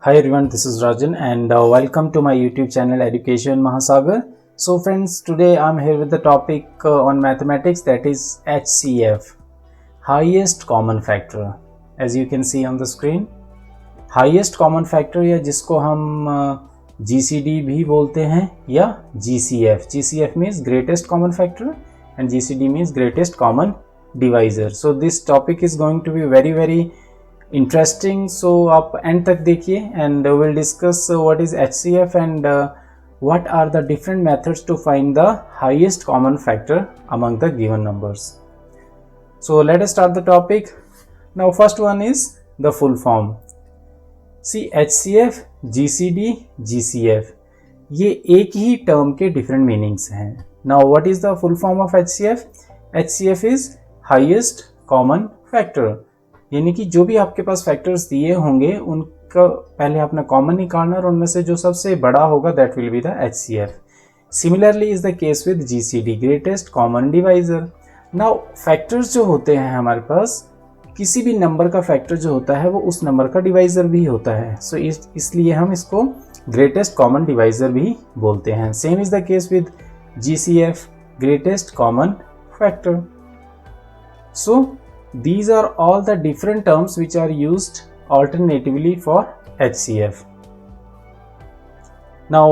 Hi everyone, this is Rajan and welcome to my YouTube channel Education Mahasagar. So friends, today I'm here with the topic on mathematics, that is HCF, highest common factor. As you can see on the screen, highest common factor या जिसको हम GCD भी बोलते हैं या GCF. GCF means greatest common factor and GCD means greatest common divisor. So this topic is going to be very interesting. So आप end तक देखिए and will discuss what is HCF and what are the different methods to find the highest common factor among the given numbers. So let us start the topic. Now first one is the full form. See, HCF, GCD, GCF ये एक ही term के different meanings हैं. Now what is the full form of HCF? HCF is highest common factor. यानी कि जो भी आपके पास factors दिए होंगे उनका पहले आपने कॉमन निकालना और उनमें से जो सबसे बड़ा होगा that will be the HCF. Similarly is the case with GCD, greatest common divisor. Now factors जो होते हैं हमारे पास, किसी भी नंबर का फैक्टर जो होता है वो उस नंबर का डिवाइजर भी होता है. सो इसलिए हम इसको ग्रेटेस्ट कॉमन डिवाइजर भी बोलते हैं. Same is the case with GCF, greatest common factor. So these are all the different terms which are used alternatively for HCF. Now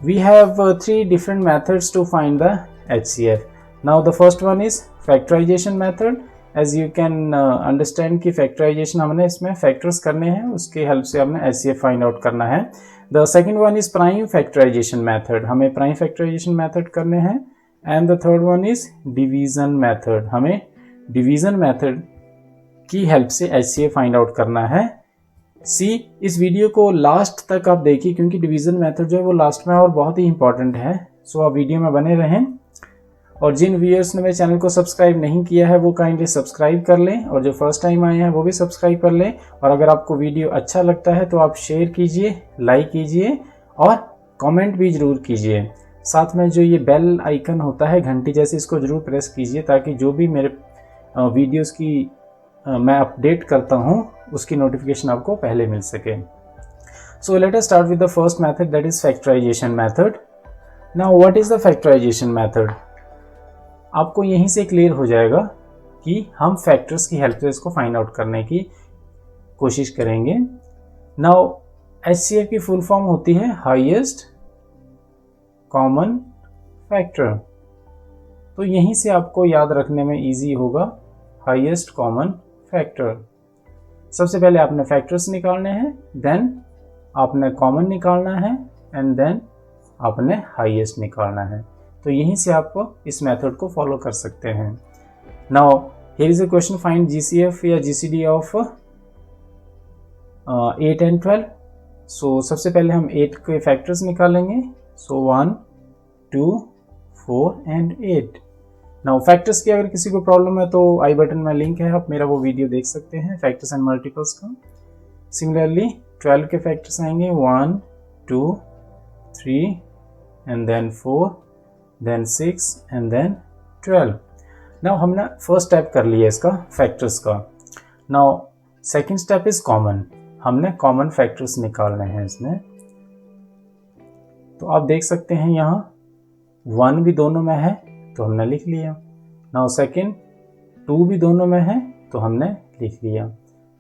we have three different methods to find the HCF. Now the first one is factorization method. As you can understand कि factorization हमने इसमें factors करने हैं, उसके help से हमने HCF find out करना है. The second one is prime factorization method. हमें prime factorization method करने हैं. And the third one is division method. हमें division method की हेल्प से HCF फाइंड आउट करना है. सी, इस वीडियो को लास्ट तक आप देखिए क्योंकि डिवीजन मेथड जो है वो लास्ट में और बहुत ही इंपॉर्टेंट है. सो आप वीडियो में बने रहें. और जिन व्यूअर्स ने मेरे चैनल को सब्सक्राइब नहीं किया है वो काइंडली सब्सक्राइब कर लें, और जो फर्स्ट टाइम आए हैं वो भी सब्सक्राइब कर लें. और अगर आपको वीडियो अच्छा लगता है तो आप शेयर कीजिए, लाइक कीजिए और कमेंट भी ज़रूर कीजिए. साथ में जो ये बेल आइकन होता है घंटी जैसे, इसको ज़रूर प्रेस कीजिए ताकि जो भी मेरे वीडियोज़ की मैं अपडेट करता हूँ उसकी नोटिफिकेशन आपको पहले मिल सके. So let us start with the first method, that is factorization method. Now what is the factorization method? आपको यहीं से क्लियर हो जाएगा कि हम फैक्टर्स की हेल्प से इसको फाइंड आउट करने की कोशिश करेंगे. नाउ HCF की फुल फॉर्म होती है हाईएस्ट कॉमन फैक्टर. तो यहीं से आपको याद रखने में इजी होगा हाईएस्ट कॉमन फैक्टर. सबसे पहले आपने फैक्टर्स निकालने हैं, देन आपने कॉमन निकालना है एंड देन आपने हाईएस्ट निकालना है. तो यहीं से आप इस मेथड को फॉलो कर सकते हैं. Now here is a question, find GCF या GCD ऑफ 8 एंड 12. सो सबसे पहले हम 8 के फैक्टर्स निकालेंगे. सो 1, 2, 4 एंड 8. नाउ फैक्टर्स की अगर किसी को प्रॉब्लम है तो आई बटन में लिंक है, आप मेरा वो वीडियो देख सकते हैं फैक्टर्स एंड मल्टीपल्स का. सिमिलरली 12 के फैक्टर्स आएंगे 1, 2, 3 and then 4, then 6 and then 12. Now हमने फर्स्ट स्टेप कर लिया इसका फैक्टर्स का. Now second step is common. हमने कॉमन फैक्टर्स निकालने हैं इसमें. तो आप देख सकते हैं यहाँ 1 भी दोनों में है तो हमने लिख लिया. नाउ सेकेंड 2 भी दोनों में है तो हमने लिख लिया.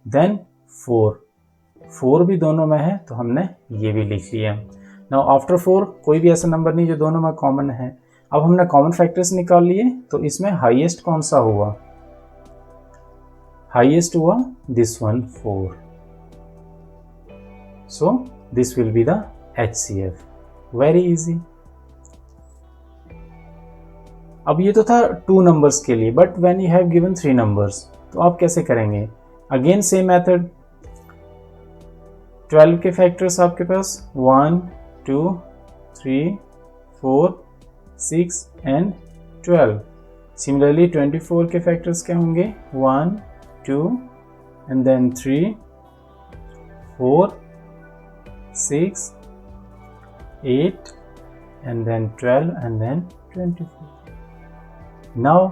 देन 4 भी दोनों में है तो हमने ये भी लिख लिया. नाउ आफ्टर 4 कोई भी ऐसा नंबर नहीं जो दोनों में कॉमन है. अब हमने कॉमन फैक्टर्स निकाल लिए तो इसमें हाईएस्ट कौन सा हुआ? हाईएस्ट हुआ this one 4. So this will be the HCF. Very easy. अब ये तो था 2 नंबर्स के लिए, but when you have given 3 numbers तो आप कैसे करेंगे? Again same method. 12 के फैक्टर्स आपके पास 1, 2, 3, 4, 6 एंड 12. सिमिलरली 24 के फैक्टर्स क्या होंगे? 1, 2 and then 3, 4, 6, 8 and then 12 and then 24. Now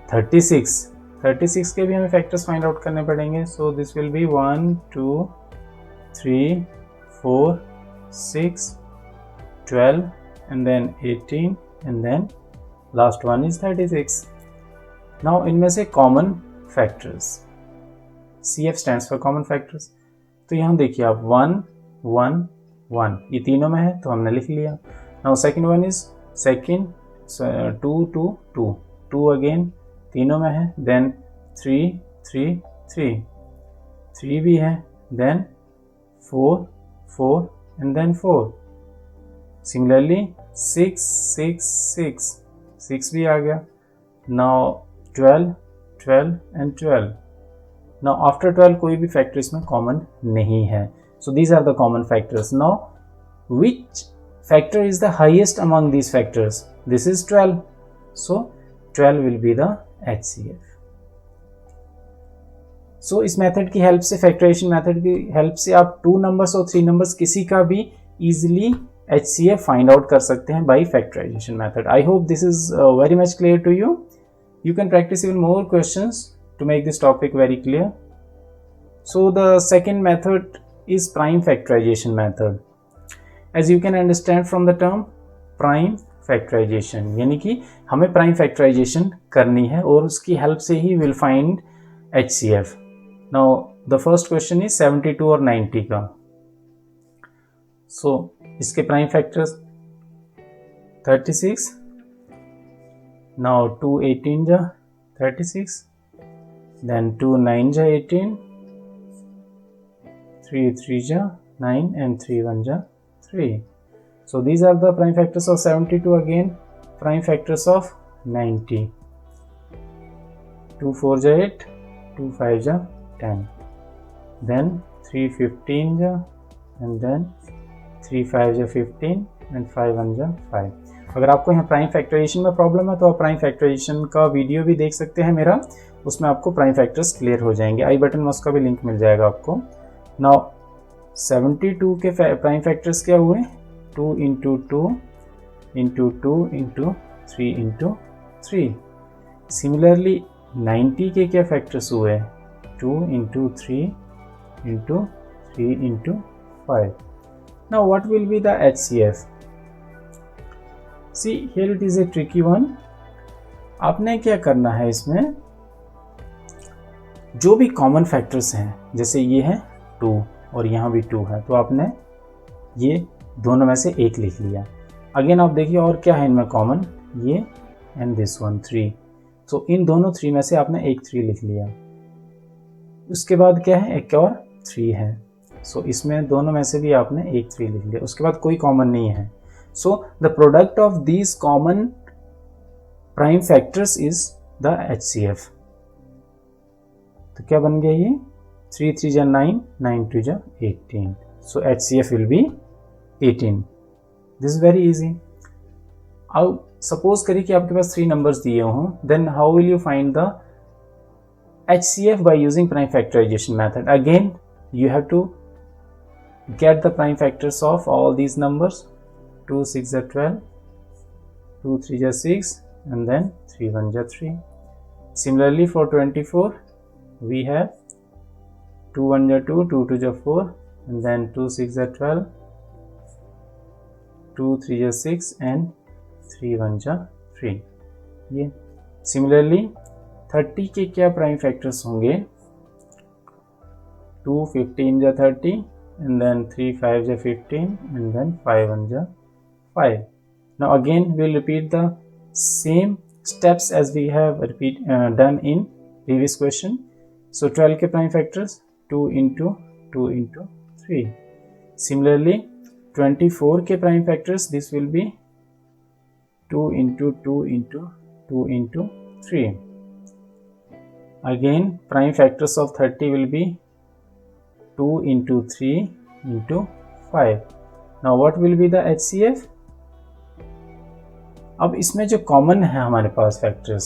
36 के भी हमें फैक्टर्स फाइंड आउट करने पड़ेंगे. So this will be 1, 2, 3, 4, 6, 12 and then 18 and then last one is 36. Now इनमें से common factors, CF stands for common factors. तो यहाँ देखिए आप 1, 1, 1 ये तीनों में है तो हमने लिख लिया. Now second one is second 2, 2, 2, 2 again तीनों में है. Then 3, 3, 3, 3 भी है. Then 4, 4 and then 4. Similarly 6, 6, 6, 6 भी आ गया. Now 12, 12 and 12. Now after 12 कोई भी फैक्टर इसमें कॉमन नहीं है. So these are the common factors. Now which factor is the highest among these factors? This is 12. So 12 will be the HCF. So इस method की help से, factorisation method की help से आप 2 नंबर्स और 3 नंबर्स किसी का भी इजीली HCF फाइंड आउट कर सकते हैं by factorization method. I hope this is very much clear to you. You can practice even more questions to make this topic very clear. So the second method is prime factorization method. As you can understand from the term prime factorization, यानी कि हमें prime factorization करनी है और उसकी help से ही we'll find HCF. Now the first question is 72 और 90 का. So इसके prime factors 36. Now 2 18 जा 36, then 2 9 जा 18, 3 3 जा 9 and 3 1 जा 3. So these are the prime factors of 72. Again prime factors of 90. 2 4 जा 8, 2 5 जा 10, then 3 15 जा and then 3 5 जा 15 and 5 1 जा 5. अगर आपको यहाँ प्राइम फैक्टराइजेशन में प्रॉब्लम है तो आप प्राइम फैक्टराइजेशन का वीडियो भी देख सकते हैं मेरा, उसमें आपको प्राइम फैक्टर्स क्लियर हो जाएंगे. आई बटन में उसका भी लिंक मिल जाएगा आपको. नाउ 72 के प्राइम फैक्टर्स क्या हुए? 2 into 2 into 2 into 3 into 3. Similarly 90 के क्या फैक्टर्स हुए? 2 into 3 into 3 into 5. Now what will be the HCF? See here it is a tricky one. आपने क्या करना है, इसमें जो भी कॉमन फैक्टर्स हैं, जैसे ये है 2 और यहाँ भी 2 है, तो आपने ये दोनों में से एक लिख लिया. अगेन आप देखिए और क्या है इनमें कॉमन, ये एंड दिस वन 3. तो इन दोनों 3 में से आपने एक 3 लिख लिया. उसके बाद क्या है, एक और 3 है. सो इसमें दोनों में से भी आपने एक 3 लिख लिया. उसके बाद कोई कॉमन नहीं है. So the product of these common prime factors is the HCF. तो क्या बन गया ये? 3 3 जा 9, 9 2 जा 18. So HCF will be 18. This is very easy. अब suppose करिए कि आपके पास 3 numbers दिए हों, then how will you find the HCF by using prime factorization method? Again, you have to get the prime factors of all these numbers. 2 6 जा 12, 2 3 जा 6 and then 3 1 जा 3. Similarly for 24 we have 2 1 जा 2, 2 2 जा 4 and then 2 6 जा 12, 2 3 जा 6 and 3 1 जा 3. ये Similarly 30 के क्या प्राइम फैक्टर्स होंगे? 2 15 जा 30 and then 3 5 जा 15 and then 5 1 जा 5. Now again we'll repeat the same steps as we have done in previous question. So 12 के prime factors 2 into 2 into 3. Similarly 24 के prime factors, this will be 2 into 2 into 2 into 3. Again prime factors of 30 will be 2 into 3 into 5. Now what will be the HCF? अब इसमें जो common है हमारे पास factors,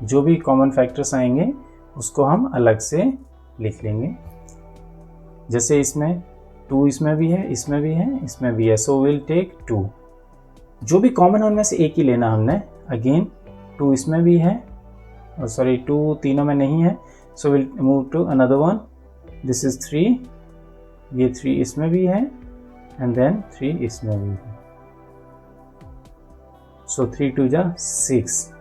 जो भी common factors आएंगे उसको हम अलग से लिख लेंगे. जैसे इसमें 2 इसमें भी है, इसमें भी है, इसमें भी है. So will take 2. जो भी कॉमन है उनमें से एक ही लेना हमने. अगेन 2 इसमें भी है, और सॉरी 2 तीनों में नहीं है. So will move to another one. This is 3, ये 3 इसमें भी है, एंड देन 3 इसमें भी। So 3 2 जा 6.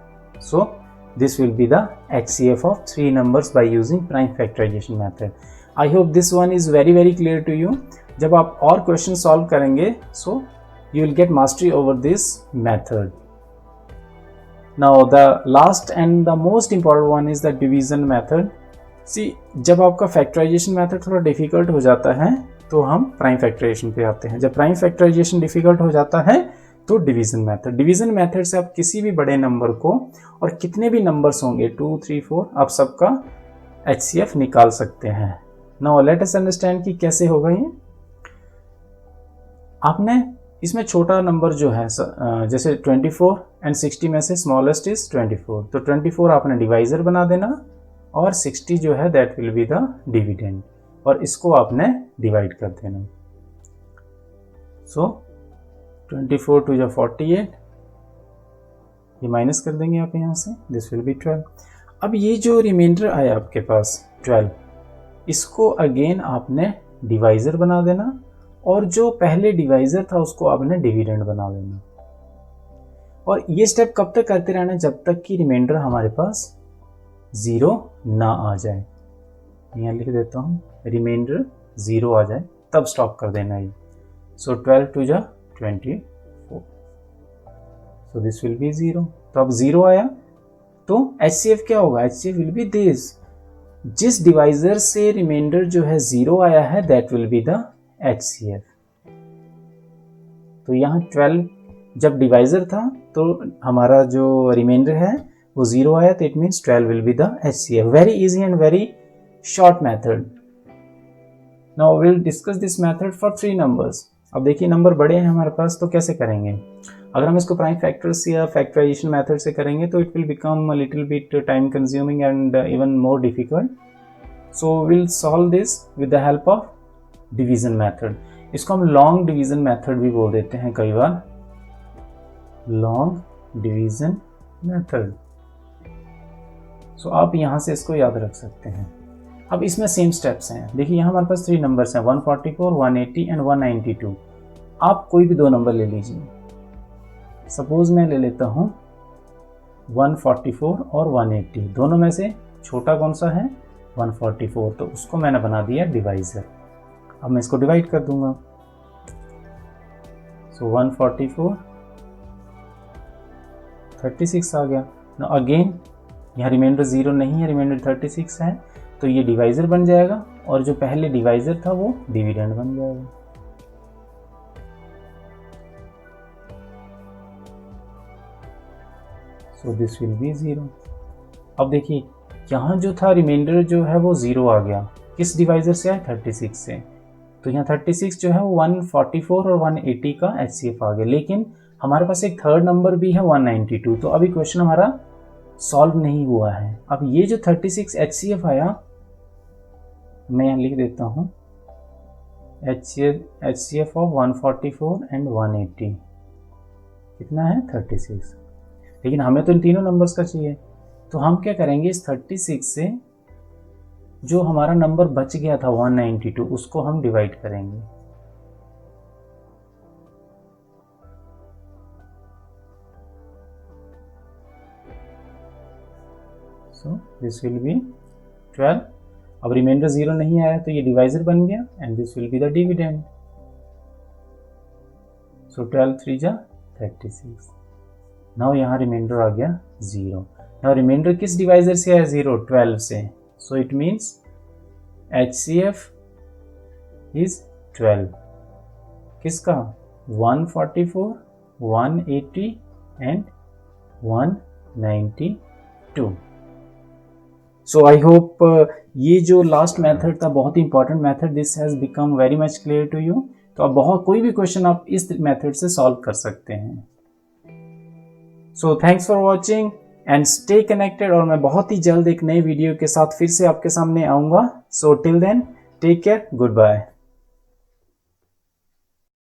So this will be the HCF of 3 numbers by using prime factorization method. I hope this one is very clear to you. जब आप और क्वेश्चन सॉल्व करेंगे so you will get mastery over this method. Now the last and the most important one is the division method. See, जब आपका factorisation method थोड़ा difficult हो जाता है तो हम प्राइम फैक्टराइजेशन पे आते हैं। जब प्राइम फैक्टराइजेशन डिफिकल्ट हो जाता है तो डिवीजन मेथड। डिवीजन मेथड से आप किसी भी बड़े नंबर को, और कितने भी नंबर्स होंगे 2 3 4, आप सबका HCF निकाल सकते हैं। नाउ लेट अस अंडरस्टैंड कि कैसे होगा ये। आपने इसमें छोटा नंबर जो है जैसे 24 एंड 60 में से स्मॉलेस्ट इज 24, तो 24 आपने डिवाइजर बना देना और 60 जो है that will be the dividend, और इसको आपने डिवाइड कर देना। सो 24 2 जा 48, ये माइनस कर देंगे आप यहाँ से, दिस विल बी 12। अब ये जो रिमाइंडर आया आपके पास 12, इसको अगेन आपने डिवाइजर बना देना, और जो पहले डिवाइजर था उसको आपने डिविडेंड बना लेना। और ये स्टेप कब तक करते रहना, जब तक कि रिमाइंडर हमारे पास 0 ना आ जाए। यहाँ लिख देता हूँ, रिमाइंडर 0 आ जाए तब स्टॉप कर देना ये। सो 12 2 जा 24, सो दिस विल बी 0। तो अब 0 आया तो HCF क्या होगा, HCF विल बी दिस। जिस डिवाइजर से रिमाइंडर जो है 0 आया है that will be the HCF। तो यहाँ 12 जब डिवाइजर था तो हमारा जो रिमाइंडर है वो 0 आया, तो it means 12 will be the HCF। Very easy and very short method. Now will discuss this method for 3 numbers. अब देखिए नंबर बड़े हैं हमारे पास, तो कैसे करेंगे। अगर हम इसको प्राइम फैक्टर्स या फैक्टराइजेशन मेथड से करेंगे तो it will become a little bit time consuming and even more difficult. So will solve this with the help of division method. इसको हम लॉन्ग डिवीजन मेथड भी बोल देते हैं कई बार, लॉन्ग डिवीजन मेथड। सो आप यहां से इसको याद रख सकते हैं। अब इसमें सेम स्टेप्स हैं। देखिए यहाँ हमारे पास 3 नंबर्स हैं, 144 180 एंड 192। आप कोई भी 2 नंबर ले लीजिए। सपोज मैं ले लेता हूँ 144 और 180, दोनों में से छोटा कौन सा है 144, तो उसको मैंने बना दिया डिवाइजर। अब मैं इसको डिवाइड कर दूंगा। सो 144 36 आ गया ना। अगेन यहाँ रिमाइंडर 0 नहीं है, रिमाइंडर 36 है, तो ये डिवाइजर बन जाएगा, और जो पहले डिवाइजर था वो डिविडेंड बन जाएगा। सो दिस विल बी 0। अब देखिए यहाँ जो था रिमाइंडर जो है वो 0 आ गया, किस डिवाइजर से आया 36 से, तो यहाँ 36 जो है वो 144 और 180 का HCF आ गया। लेकिन हमारे पास एक थर्ड नंबर भी है 192, तो अभी क्वेश्चन हमारा सॉल्व नहीं हुआ है। अब ये जो 36 HCF आया, मैं यहाँ लिख देता हूँ HCF ऑफ 144 एंड 180 कितना है 36। लेकिन हमें तो इन तीनों नंबर्स का चाहिए, तो हम क्या करेंगे, इस 36 से जो हमारा नंबर बच गया था 192 उसको हम डिवाइड करेंगे। सो दिस विल बी 12। अब रिमाइंडर 0 नहीं आया तो ये डिवाइजर बन गया, and this will be the dividend. So 12 3 जा 36। नाउ यहाँ रिमाइंडर आ गया 0। नाउ रिमाइंडर किस डिवाइजर से आया 0, 12 से, so it means HCF is 12 किसका 144 180 and 192। So I hope ये जो लास्ट मेथड था बहुत ही important method, this has become very much clear to you. तो अब बहुत कोई भी क्वेश्चन आप इस मेथड से सॉल्व कर सकते हैं। So thanks for watching and stay connected, और मैं बहुत ही जल्द एक नए वीडियो के साथ फिर से आपके सामने आऊँगा। So till then take care, good bye.